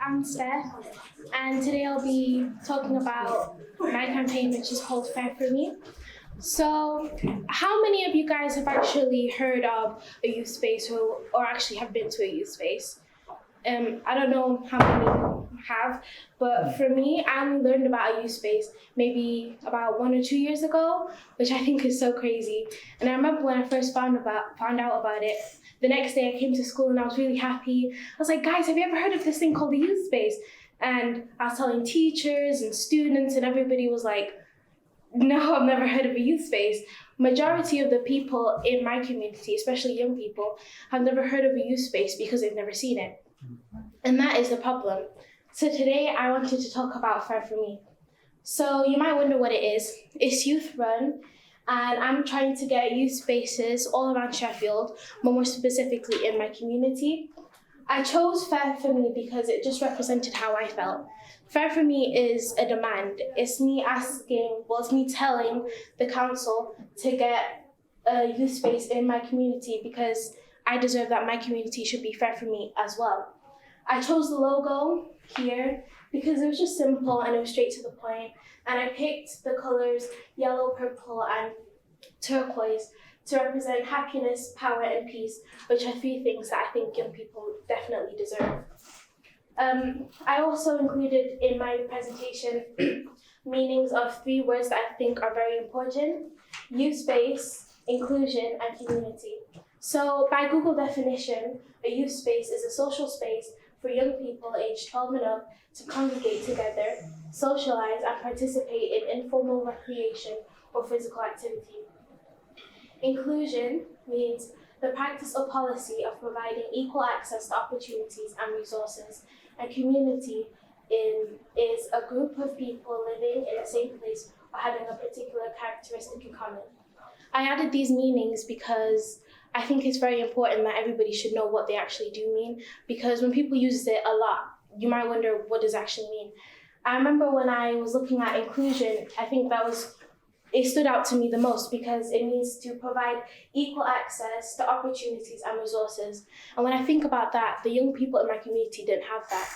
I'm Steph, and today I'll be talking about my campaign, which is called Fair For Me. So, how many of you guys have actually heard of a youth space or actually have been to a youth space? I don't know how many have, but for me, I only learned about a youth space maybe about 1 or 2 years ago, which I think is so crazy. And I remember when I first found out about it, the next day I came to school and I was really happy. I was like, guys, have you ever heard of this thing called the youth space? And I was telling teachers and students, and everybody was like, no, I've never heard of a youth space. Majority of the people in my community, especially young people, have never heard of a youth space because they've never seen it. And that is the problem. So today I wanted to talk about Fair For Me. So you might wonder what it is. It's youth run, and I'm trying to get youth spaces all around Sheffield, but more specifically in my community. I chose Fair For Me because it just represented how I felt. Fair For Me is a demand. It's me telling the council to get a youth space in my community because I deserve that my community should be fair for me as well. I chose the logo here because it was just simple and it was straight to the point. And I picked the colors yellow, purple, and turquoise to represent happiness, power, and peace, which are 3 things that I think young people definitely deserve. I also included in my presentation meanings of 3 words that I think are very important: youth space, inclusion, and community. So by Google definition, a youth space is a social space for young people aged 12 and up to congregate together, socialize, and participate in informal recreation or physical activity. Inclusion means the practice or policy of providing equal access to opportunities and resources. And community is a group of people living in the same place or having a particular characteristic in common. I added these meanings because I think it's very important that everybody should know what they actually do mean, because when people use it a lot, you might wonder what does it actually mean. I remember when I was looking at inclusion, I think it stood out to me the most because it means to provide equal access to opportunities and resources. And when I think about that, the young people in my community didn't have that.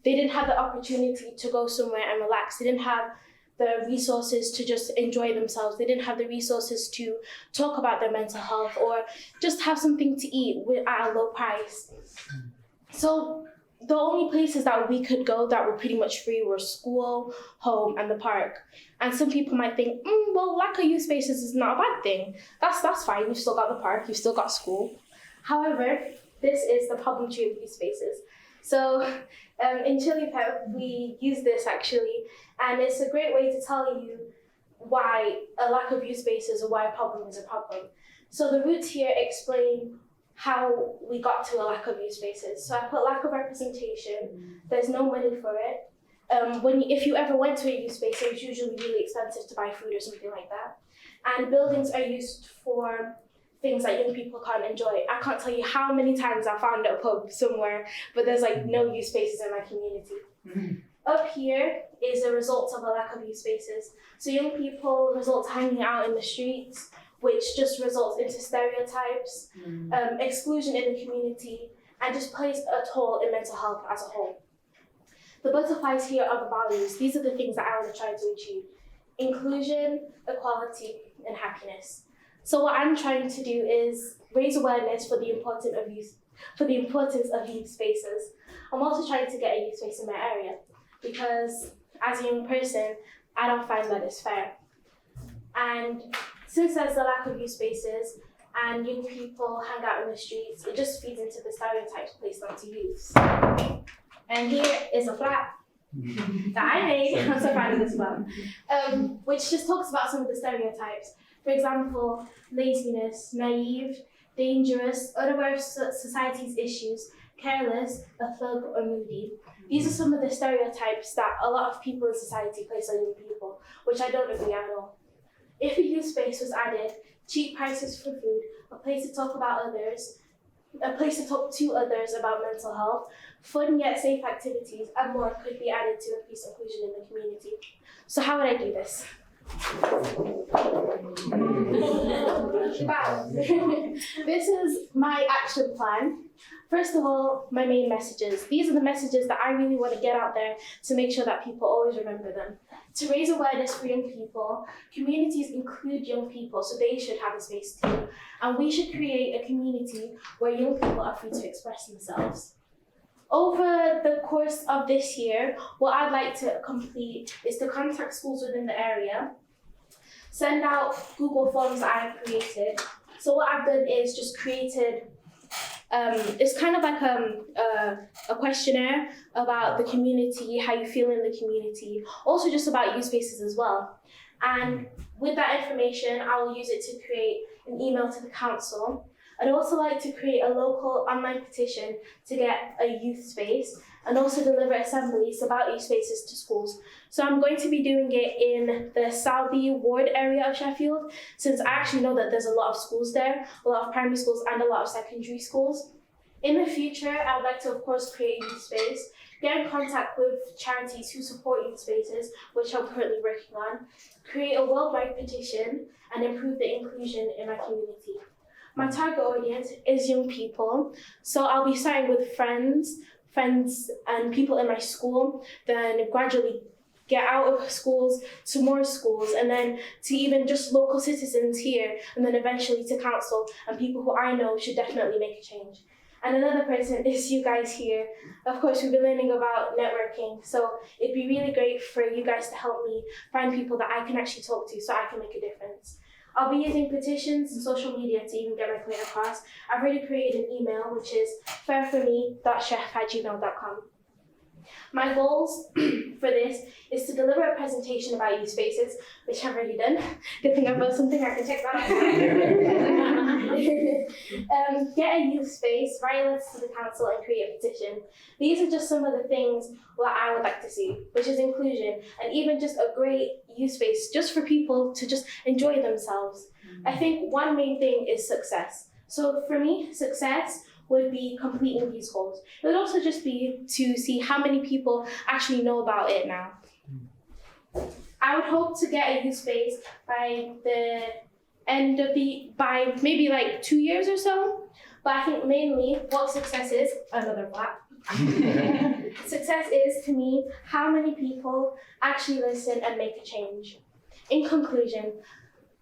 They didn't have the opportunity to go somewhere and relax. They didn't have the resources to just enjoy themselves. They didn't have the resources to talk about their mental health or just have something to eat at a low price. So the only places that we could go that were pretty much free were school, home, and the park. And some people might think, well, lack of youth spaces is not a bad thing. That's fine. You've still got the park, you've still got school. However, this is the problem tree of youth spaces. So in Chilypep, we use this actually, and it's a great way to tell you why a lack of youth spaces or why a problem is a problem. So the roots here explain how we got to a lack of youth spaces. So I put lack of representation, there's no money for it. If you ever went to a youth space, it was usually really expensive to buy food or something like that. And buildings are used for things that young people can't enjoy. I can't tell you how many times I found a pub somewhere, but there's no youth spaces in my community. Mm-hmm. Up here is a result of a lack of youth spaces. So young people result hanging out in the streets, which just results into stereotypes, exclusion in the community, and just plays a toll in mental health as a whole. The butterflies here are the values. These are the things that I want to try to achieve: inclusion, equality, and happiness. So what I'm trying to do is raise awareness for the importance of youth spaces. I'm also trying to get a youth space in my area because as a young person, I don't find that it's fair. And since there's a lack of youth spaces and young people hang out in the streets, it just feeds into the stereotypes placed onto youths. And here is a flat that I made, I'm so proud of this one, which just talks about some of the stereotypes. For example, laziness, naive, dangerous, unaware of society's issues, careless, a thug, or moody. These are some of the stereotypes that a lot of people in society place on young people, which I don't agree at all. If a youth space was added, cheap prices for food, a place to talk about others, a place to talk to others about mental health, fun yet safe activities, and more could be added to increase inclusion in the community. So how would I do this? This is my action plan. First of all, my main messages. These are the messages that I really want to get out there to make sure that people always remember them. To raise awareness for young people, communities include young people, so they should have a space too. And we should create a community where young people are free to express themselves. Over the course of this year, what I'd like to complete is to contact schools within the area, send out Google Forms that I have created. So what I've done is just created, it's kind of like a questionnaire about the community, how you feel in the community, also just about youth spaces as well. And with that information, I will use it to create an email to the council. I'd also like to create a local online petition to get a youth space and also deliver assemblies about youth spaces to schools. So I'm going to be doing it in the Southie ward area of Sheffield, since I actually know that there's a lot of schools there, a lot of primary schools and a lot of secondary schools. In the future, I would like to, of course, create a youth space, get in contact with charities who support youth spaces, which I'm currently working on, create a worldwide petition, and improve the inclusion in my community. My target audience is young people, so I'll be starting with friends and people in my school, then gradually get out of schools to more schools, and then to even just local citizens here, and then eventually to council and people who I know should definitely make a change. And another person is you guys here. Of course, we've been learning about networking, so it'd be really great for you guys to help me find people that I can actually talk to so I can make a difference. I'll be using petitions and social media to even get my point across. I've already created an email, which is fairforme.chef@gmail.com. My goals for this is to deliver a presentation about youth spaces, which I've already done. Good thing I've got something I can check that out. Get a youth space, write letters to the council, and create a petition. These are just some of the things that I would like to see, which is inclusion, and even just a great youth space just for people to just enjoy themselves. I think one main thing is success. So for me, success would be completing these goals. It would also just be to see how many people actually know about it now. I would hope to get a youth space by the end of by maybe like 2 years or so. But I think mainly what success is, another black. Success is to me how many people actually listen and make a change. In conclusion,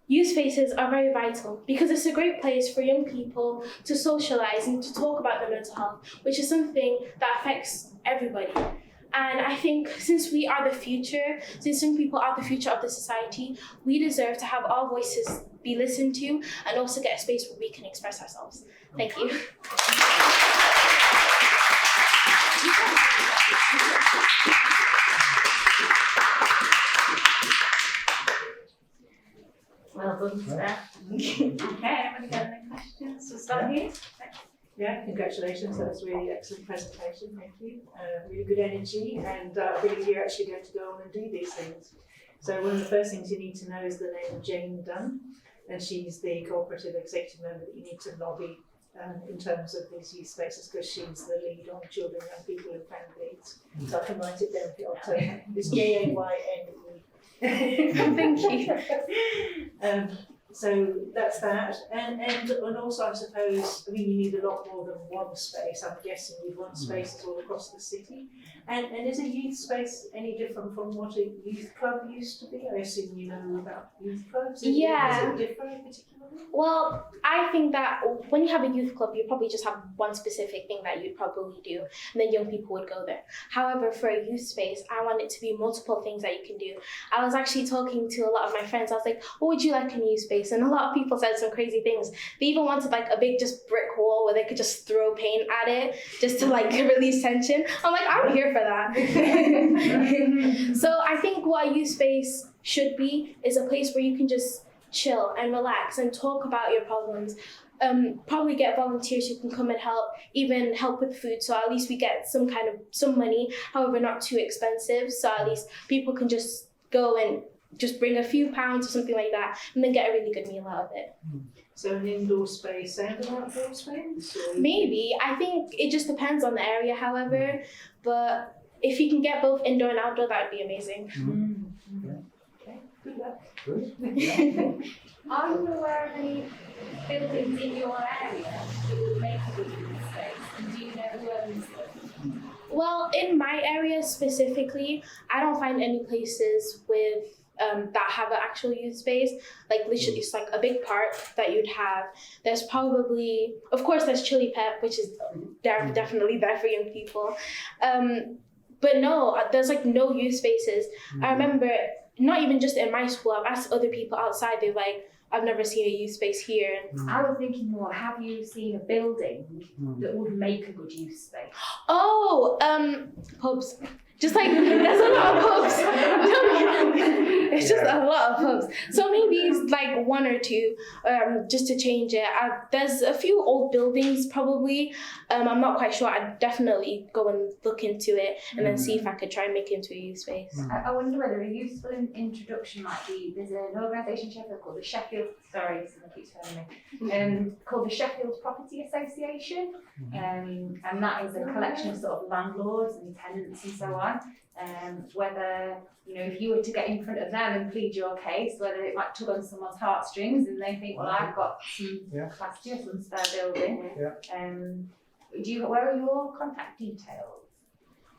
youth spaces are very vital because it's a great place for young people to socialise and to talk about their mental health, which is something that affects everybody. And I think since we are the future, since young people are the future of the society, we deserve to have our voices be listened to and also get a space where we can express ourselves. Thank you. Well done, Steph. Okay, anybody got any questions? So start here. Yeah, congratulations. That was a really excellent presentation. Thank you. Really good energy, and I believe you're actually going to go on and do these things. So one of the first things you need to know is the name of Jane Dunn, and she's the cooperative executive member that you need to lobby in terms of these youth spaces, because she's the lead on children, young people and families. So I can write it down for you. I'll tell you. It's Jayne. Thank you. So that's that, and also I suppose, I mean, you need a lot more than one space. I'm guessing you'd want spaces all across the city. And is a youth space any different from what a youth club used to be? I assume you know about youth clubs. Yeah. Is it different particularly? Well, I think that when you have a youth club, you probably just have one specific thing that you'd probably do, and then young people would go there. However, for a youth space, I want it to be multiple things that you can do. I was actually talking to a lot of my friends. I was like, what would you like in a youth space? And a lot of people said some crazy things. They even wanted like a big just brick wall where they could just throw paint at it just to like release tension. I'm like, I'm here for that. So I think what a youth space should be is a place where you can just chill and relax and talk about your problems. Probably get volunteers who can come and help, even help with food, so at least we get some money, however not too expensive, so at least people can just go and just bring a few pounds or something like that and then get a really good meal out of it. So an indoor space and an outdoor space? Or? Maybe. I think it just depends on the area, however, but if you can get both indoor and outdoor, that would be amazing. Okay, good luck. work. Good. Yeah. Are you aware of any buildings in your area that would make a good use space? And do you know who owns them? Well, in my area specifically, I don't find any places with that have an actual youth space. Like literally, it's like a big park that you'd have. There's probably, of course, there's Chilypep, which is definitely there for young people. But no, there's like no youth spaces. I remember, not even just in my school, I've asked other people outside, they're like, I've never seen a youth space here. I was thinking more, have you seen a building that would make a good use space? Oh, pubs. Just like, there's a lot of pubs. It's just a lot of pubs. So maybe it's like one or two, just to change it. There's a few old buildings probably. I'm not quite sure. I'd definitely go and look into it and then see if I could try and make it into a youth space. I wonder whether a useful introduction might be, there's an organisation in Sheffield called the Sheffield, sorry, someone keeps telling me, called the Sheffield Property Association, and that is a collection of sort of landlords and tenants and so on. Whether, you know, if you were to get in front of them and plead your case, whether it might tug on someone's heartstrings and they think, well, I've got some capacity or some spare building. Where are your contact details?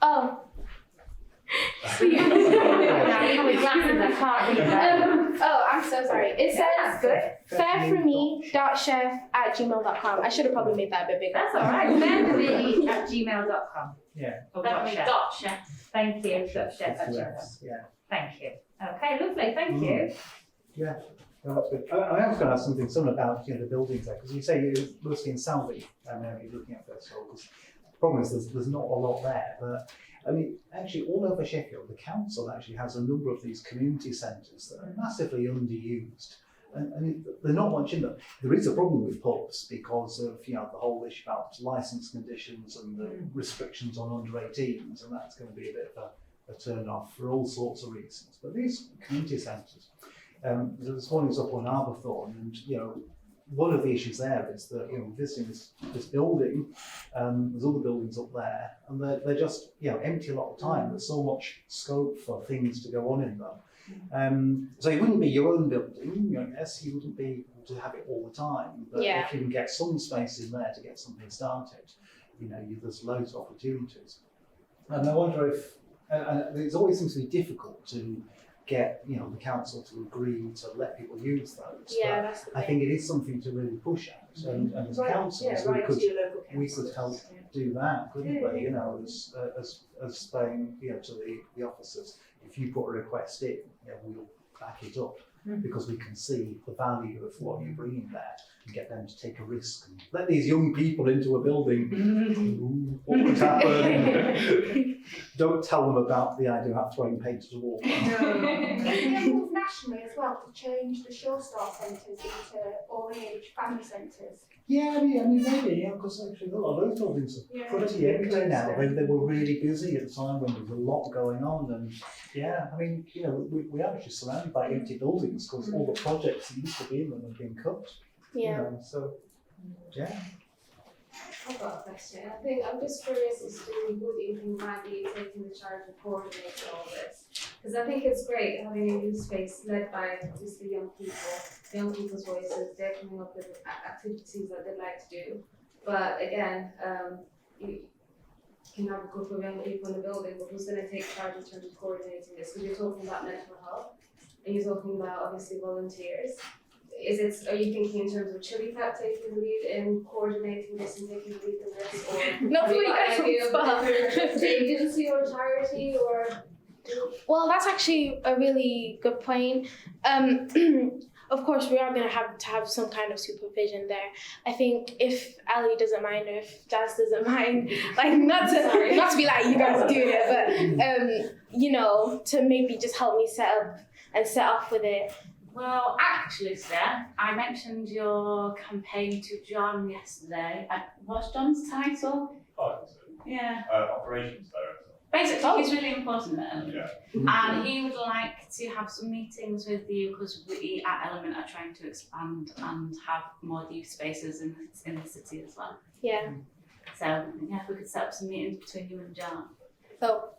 Oh. Now, you know, with glasses, I can't read them. Oh, I'm so sorry. It says fairforme.chef@gmail.com. I should have probably made that a bit bigger. That's all right. fairforme@gmail.com. Yeah. Oh, dot chef. Thank you. Dot chef. Yeah. Thank you. Okay, lovely. Thank you. Yeah. No, that's good. I was going to ask something similar about the buildings there, because you say you're mostly in Salby, you're looking at first of all, because the problem is there's not a lot there, but I mean, actually all over Sheffield, the council actually has a number of these community centres that are massively underused. And they're not much in them. There is a problem with pubs because of the whole issue about licence conditions and the restrictions on under 18s, and that's going to be a bit of a turn off for all sorts of reasons. But these community centres, this one is up on Arborthorne, and one of the issues there is that visiting this building, there's other buildings up there, and they're just empty a lot of time. There's so much scope for things to go on in them. So it wouldn't be your own building, yes, you wouldn't be able to have it all the time, but if you can get some space in there to get something started, there's loads of opportunities. And I wonder if, it always seems to be difficult to get the council to agree to let people use those. Yeah, but that's the I thing. think it is something to really push at, and as councils we could help do that, couldn't we? As saying to the officers, if you put a request in, we'll back it up because we can see the value of what you're bringing there and get them to take a risk and let these young people into a building. Ooh, what would happen? Don't tell them about the idea of throwing paint at a wall. They move nationally as well to change the show store centres into all-age family centres. Yeah, I mean maybe, because actually a lot of those buildings are pretty empty now. They were really busy at the time when there was a lot going on, and we are actually surrounded by empty buildings because all the projects that used to be in them have been cut. Yeah. I've got a question. I think I'm just curious as to who do you think might be taking the charge of coordinating all this? Because I think it's great having a youth space led by obviously young people's voices. They're coming up with activities that they'd like to do. But again, you can have a group of young people in the building, but who's going to take charge in terms of coordinating this? Because you're talking about mental health and you're talking about obviously volunteers. Are you thinking in terms of Chilypep taking the lead in coordinating this and taking the lead in this, or Not have you really got an idea of on the different agency or charity or? Well, that's actually a really good point. Of course, we are going to have some kind of supervision there. I think if Ali doesn't mind, or if Jazz doesn't mind, not to be like you guys are doing it, but to maybe just help me set off with it. Well, actually, Steph, I mentioned your campaign to John yesterday. What's John's title? Yeah. Operations Director. Basically, he's really important at Element. Yeah. And he would like to have some meetings with you because we at Element are trying to expand and have more youth spaces in the city as well. Yeah. So, if we could set up some meetings between you and John. So